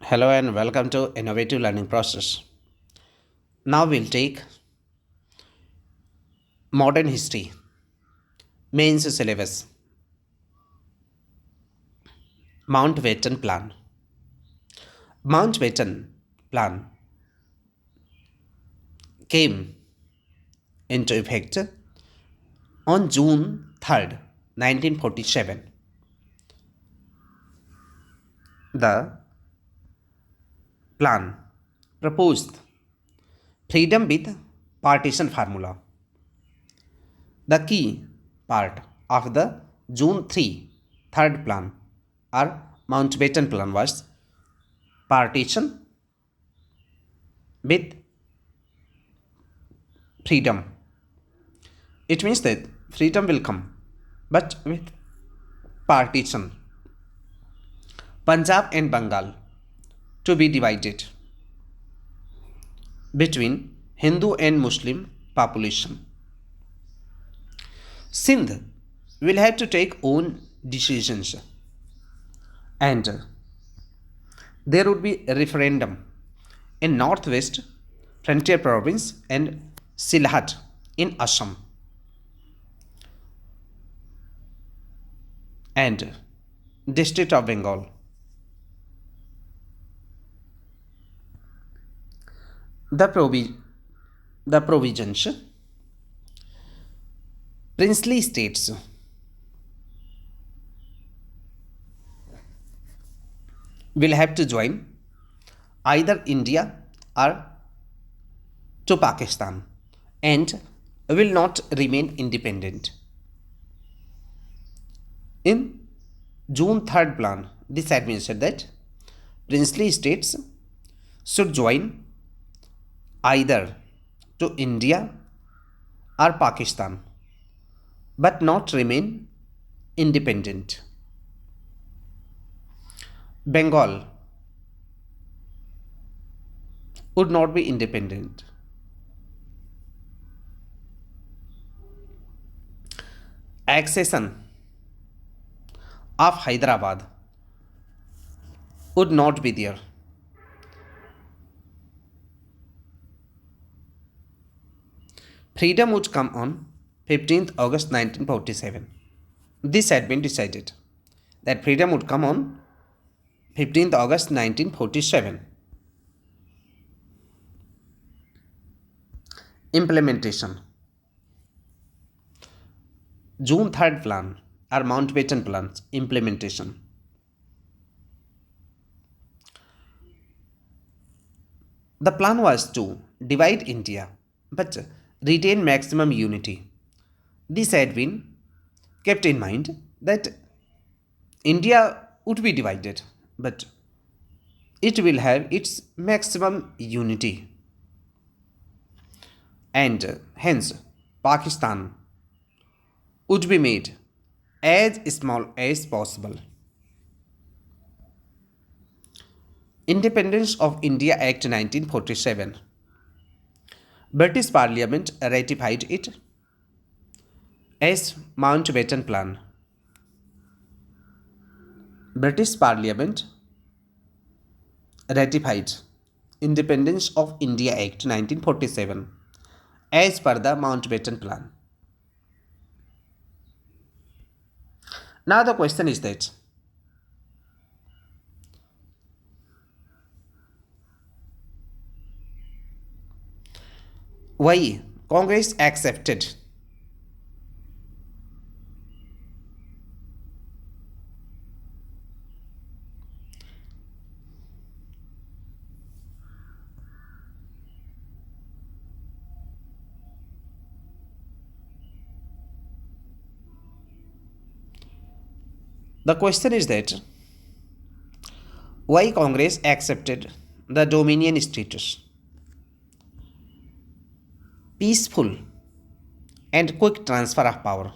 Hello and welcome to Innovative Learning Process. Now we'll take Modern History, Mains Syllabus, Mountbatten Plan. Mountbatten Plan came into effect on June 3rd, 1947. The plan proposed freedom with partition formula. The key part of the June 3rd plan or Mountbatten plan was partition with freedom. It means that freedom will come, but with partition. Punjab and Bengal to be divided between Hindu and Muslim population. Sindh will have to take own decisions, and there would be a referendum in northwest frontier province and Sylhet in Assam, and district of Bengal. The, provi- the provisions, princely states will have to join either India or to Pakistan and will not remain independent. In June 3rd plan, this administered that princely states should join either to India or Pakistan but not remain independent. Bengal would not be independent. Accession of Hyderabad would not be there. Freedom would come on 15th August 1947. This had been decided that freedom would come on 15th August 1947. Implementation. June 3rd plan or Mountbatten plans implementation. The plan was to divide India but retain maximum unity. This had been kept in mind that India would be divided but it will have its maximum unity, and hence Pakistan would be made as small as possible. Independence of India Act 1947. British Parliament ratified it as Mountbatten Plan. British Parliament ratified Independence of India Act 1947 as per the Mountbatten Plan. Now the question is that why Congress accepted the question is that why Congress accepted the Dominion status. Peaceful and quick transfer of power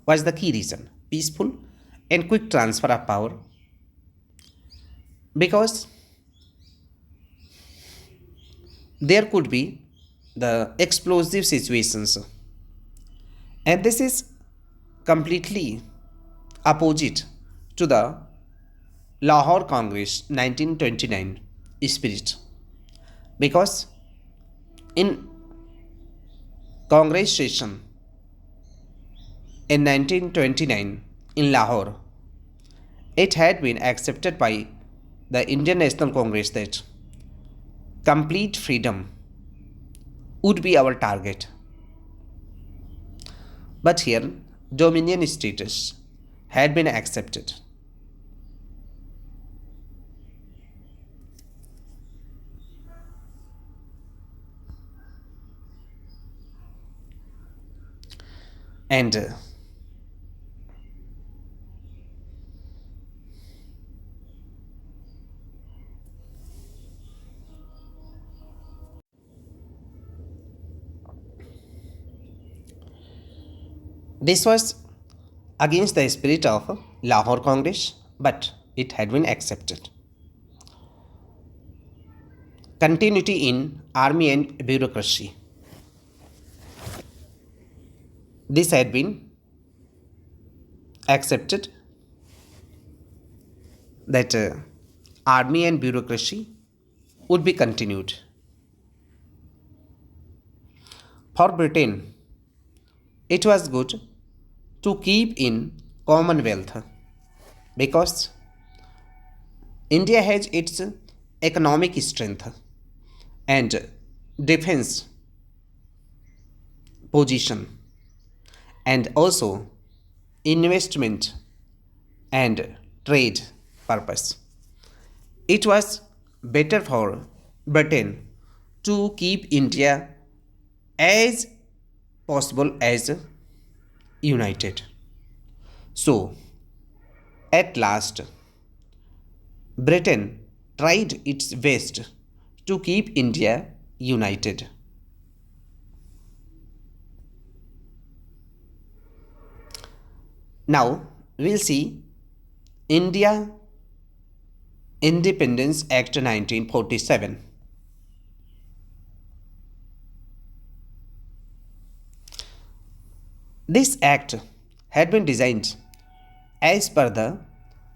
was the key reason. Peaceful and quick transfer of power, because there could be the explosive situations, and this is completely opposite to the Lahore Congress 1929 spirit, because in Congress session in 1929 in Lahore, it had been accepted by the Indian National Congress that complete freedom would be our target. But here, dominion status had been accepted. And this was against the spirit of Lahore Congress, but it had been accepted. Continuity in army and bureaucracy. This had been accepted that army and bureaucracy would be continued. For Britain, it was good to keep in Commonwealth because India has its economic strength and defense position, and also investment and trade purpose. It was better for Britain to keep India as possible as united. So, at last, Britain tried its best to keep India united. Now, we'll see India Independence Act 1947. This act had been designed as per the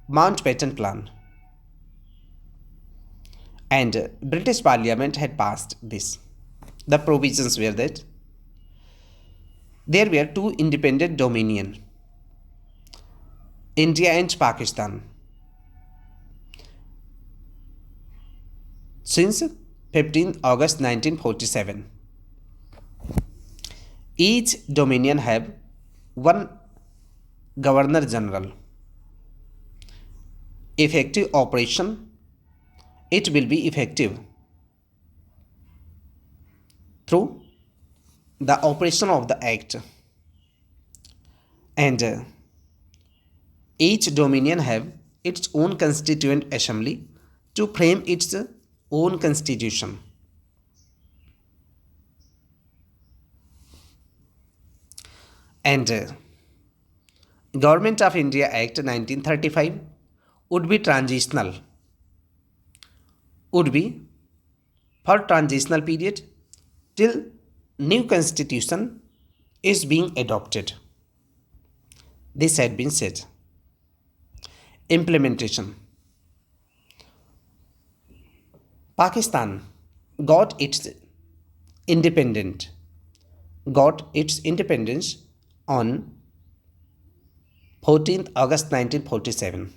Mountbatten Plan, and British Parliament had passed this. The provisions were that there were two independent dominion, India and Pakistan, since 15th August 1947. Each dominion have one Governor General. Effective operation, it will be effective through the operation of the act, and each dominion have its own constituent assembly to frame its own constitution. And Government of India Act 1935 would be transitional, would be for transitional period till new constitution is being adopted. This had been said. Implementation. Pakistan got its independent got its independence on 14th August 1947,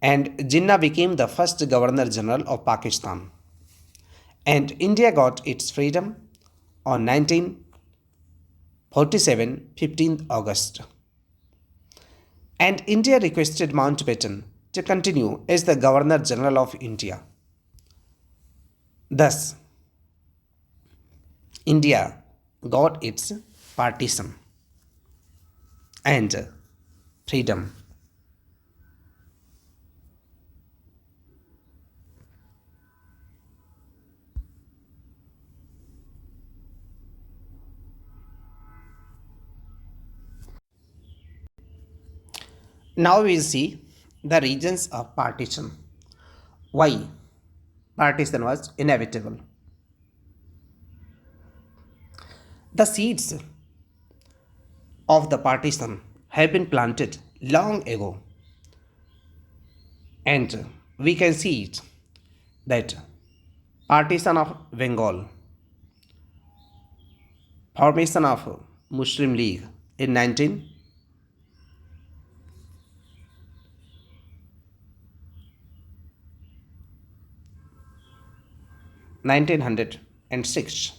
and Jinnah became the first Governor General of Pakistan, and India got its freedom on 1947 15th August, and India requested Mountbatten to continue as the Governor General of India. Thus, India got its partition and freedom. Now we will see the reasons of partition. Why partition was inevitable? The seeds of the partition have been planted long ago And we can see it that partition of Bengal, formation of Muslim League in 1906,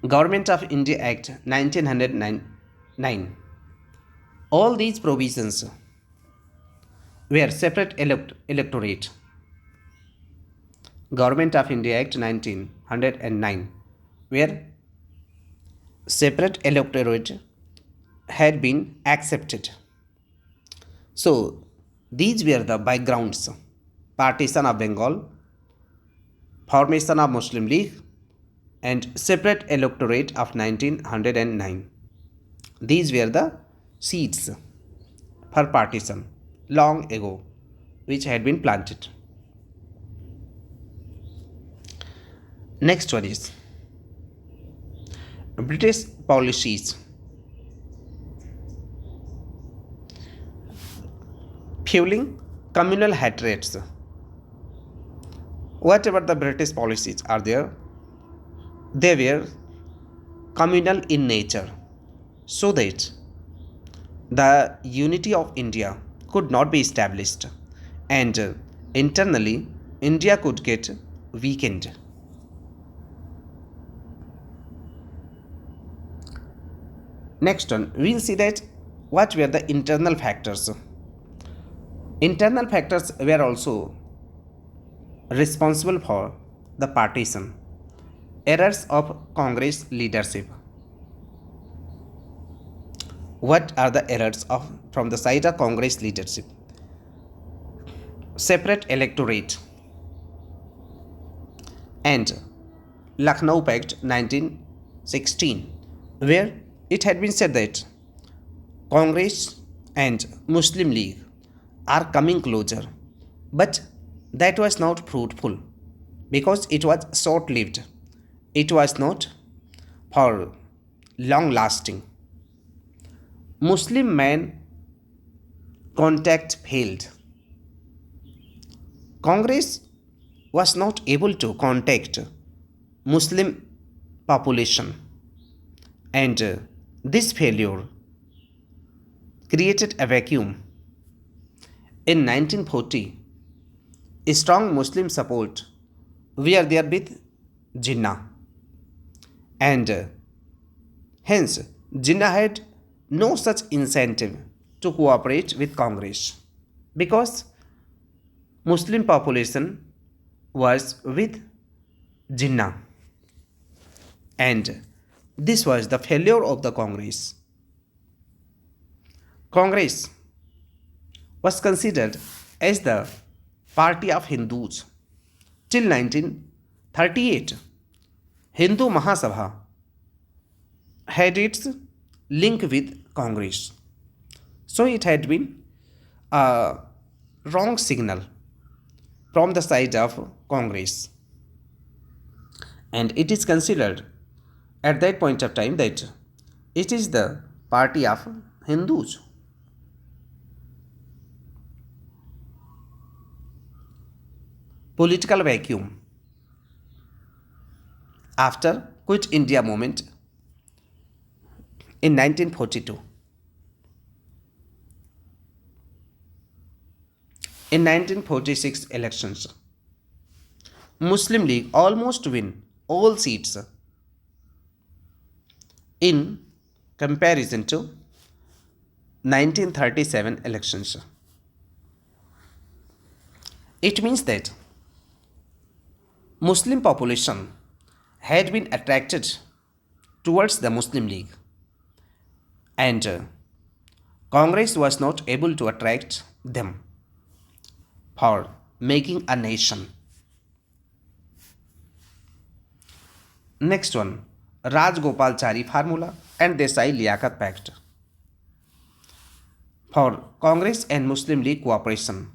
Government of India Act 1909. All these provisions were separate electorate. Government of India Act 1909, where separate electorate had been accepted. So these were the backgrounds: partition of Bengal, formation of Muslim League, and separate electorate of 1909. These were the seeds for partition long ago, which had been planted. Next one is British policies fueling communal hatreds. Whatever the British policies are there, they were communal in nature, so that the unity of India could not be established, and internally India could get weakened. Next one, we'll see that what were the internal factors. Internal factors were also responsible for the partition. Errors of Congress leadership. What are the errors of from the side of Congress leadership? Separate electorate and Lucknow Pact 1916, where it had been said that Congress and Muslim League are coming closer, but that was not fruitful because it was short lived. It was not for long lasting. Muslim man contact failed. Congress was not able to contact Muslim population, and this failure created a vacuum. In 1940, a strong Muslim support were there with Jinnah, and hence Jinnah had no such incentive to cooperate with Congress because Muslim population was with Jinnah, and this was the failure of the Congress. Congress was considered as the party of Hindus till 1938. Hindu Mahasabha had its link with Congress. So it had been a wrong signal from the side of Congress. And it is considered at that point of time that it is the party of Hindus. Political vacuum after Quit India movement in 1942. In 1946 elections, Muslim League almost win all seats in comparison to 1937 elections. It means that Muslim population had been attracted towards the Muslim League, and Congress was not able to attract them for making a nation. Next one, Rajgopalachari formula and Desai Liaquat Pact for Congress and Muslim League cooperation.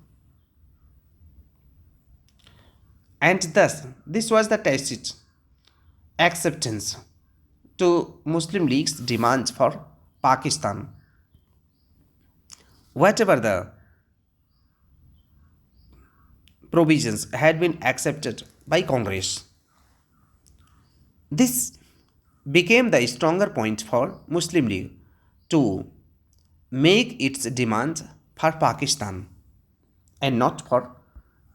And thus, this was the tacit acceptance to Muslim League's demands for Pakistan. Whatever the provisions had been accepted by Congress. This became the stronger point for Muslim League to make its demands for Pakistan and not for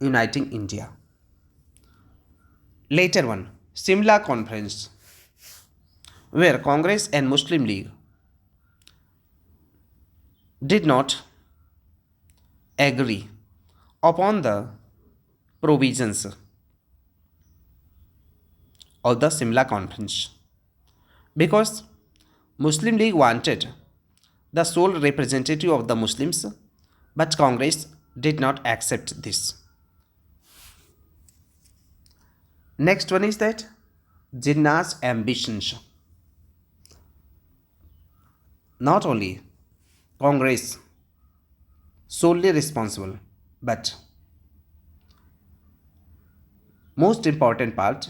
uniting India. Later one, Simla Conference, where Congress and Muslim League did not agree upon the provisions of the Simla Conference because Muslim League wanted the sole representative of the Muslims, but Congress did not accept this. Next one is that Jinnah's ambitions. Not only Congress solely responsible, but most important part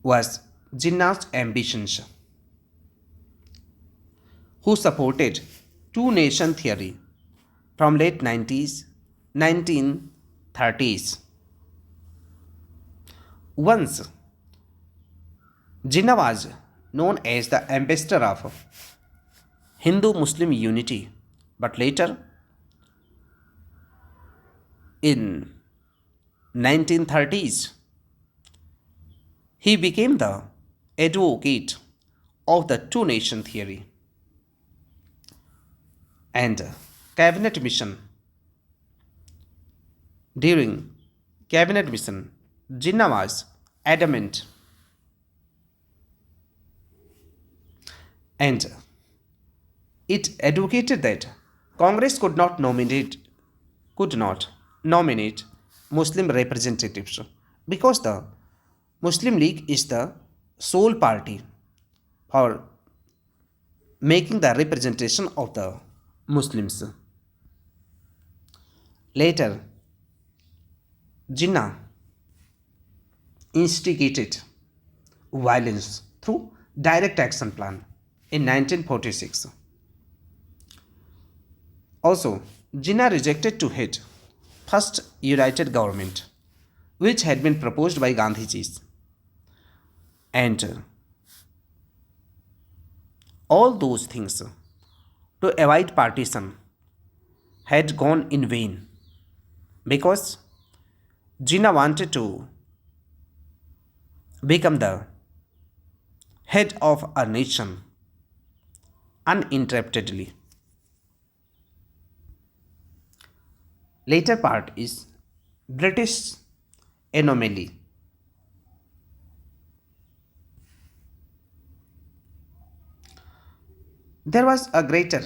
was Jinnah's ambitions, who supported two nation theory from late 90s, 1930s. Once, Jinnah was known as the ambassador of Hindu-Muslim unity, but later in 1930s, he became the advocate of the two-nation theory and cabinet mission. During cabinet mission, Jinnah was adamant and it advocated that Congress could not nominate Muslim representatives because the Muslim League is the sole party for making the representation of the Muslims. Later, Jinnah instigated violence through direct action plan in 1946. Also, Jinnah rejected to head first united government which had been proposed by Gandhiji's, and all those things to avoid partition had gone in vain because Jinnah wanted to become the head of a nation uninterruptedly. Later part is British anomaly. There was a greater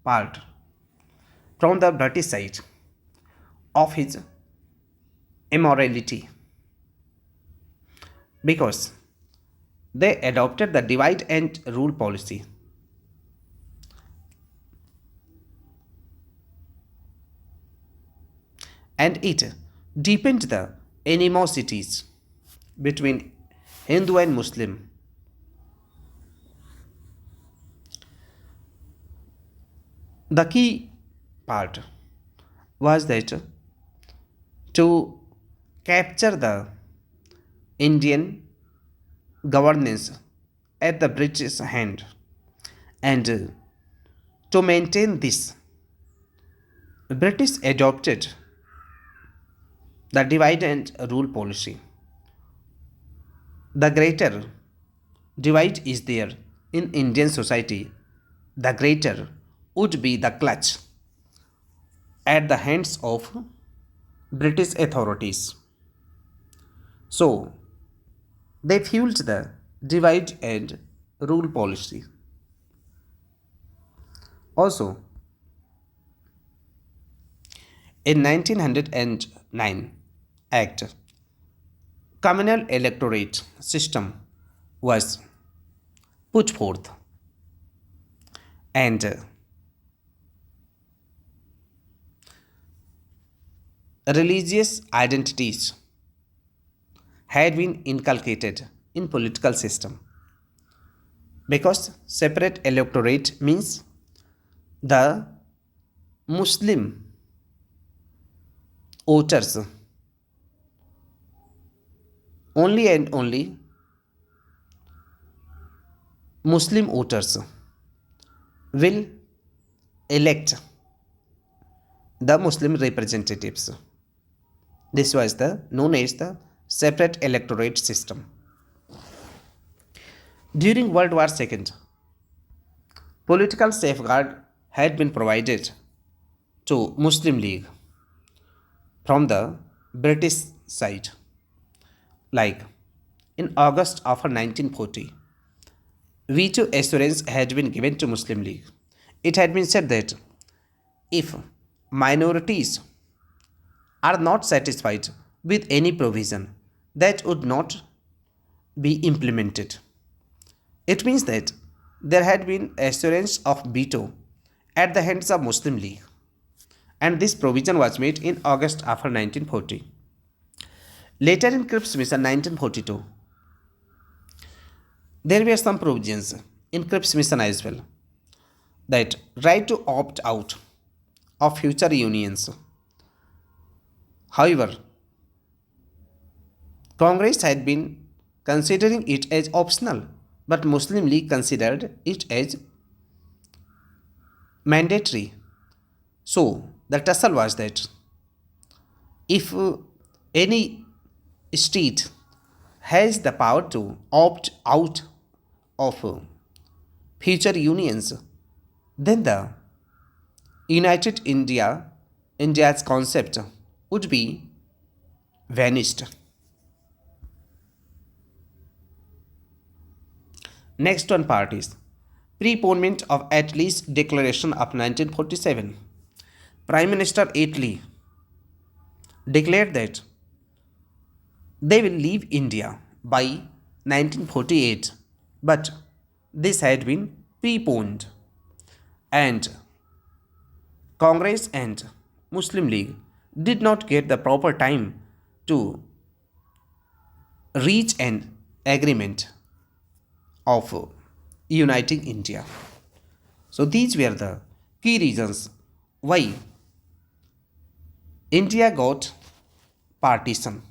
part from the British side of his immorality because they adopted the divide and rule policy. And it deepened the animosities between Hindu and Muslim. The key part was that to capture the Indian governance at the British hand and to maintain this, British adopted the divide and rule policy. The greater divide is there in Indian society, the greater would be the clutch at the hands of British authorities. So, they fueled the divide and rule policy. Also, in 1909 Act, communal electorate system was put forth and religious identities had been inculcated in political system because separate electorate means the Muslim voters, only and only Muslim voters will elect the Muslim representatives. This was the known as the separate electorate system. During World War II, political safeguard had been provided to Muslim League from the British side. Like in August of 1940, veto assurance had been given to Muslim League. It had been said that if minorities are not satisfied with any provision, that would not be implemented. It means that there had been assurance of veto at the hands of Muslim League, and this provision was made in August after 1940. Later in Cripps Mission 1942, there were some provisions in Cripps Mission as well, that right to opt out of future unions. However, Congress had been considering it as optional, but Muslim League considered it as mandatory. So the tussle was that if any state has the power to opt out of future unions, then the United India's concept would be vanished. Next one part is preponement of Attlee's Declaration of 1947. Prime Minister Attlee declared that they will leave India by 1948, but this had been preponed, and Congress and Muslim League did not get the proper time to reach an agreement of uniting India. So these were the key reasons why India got partition.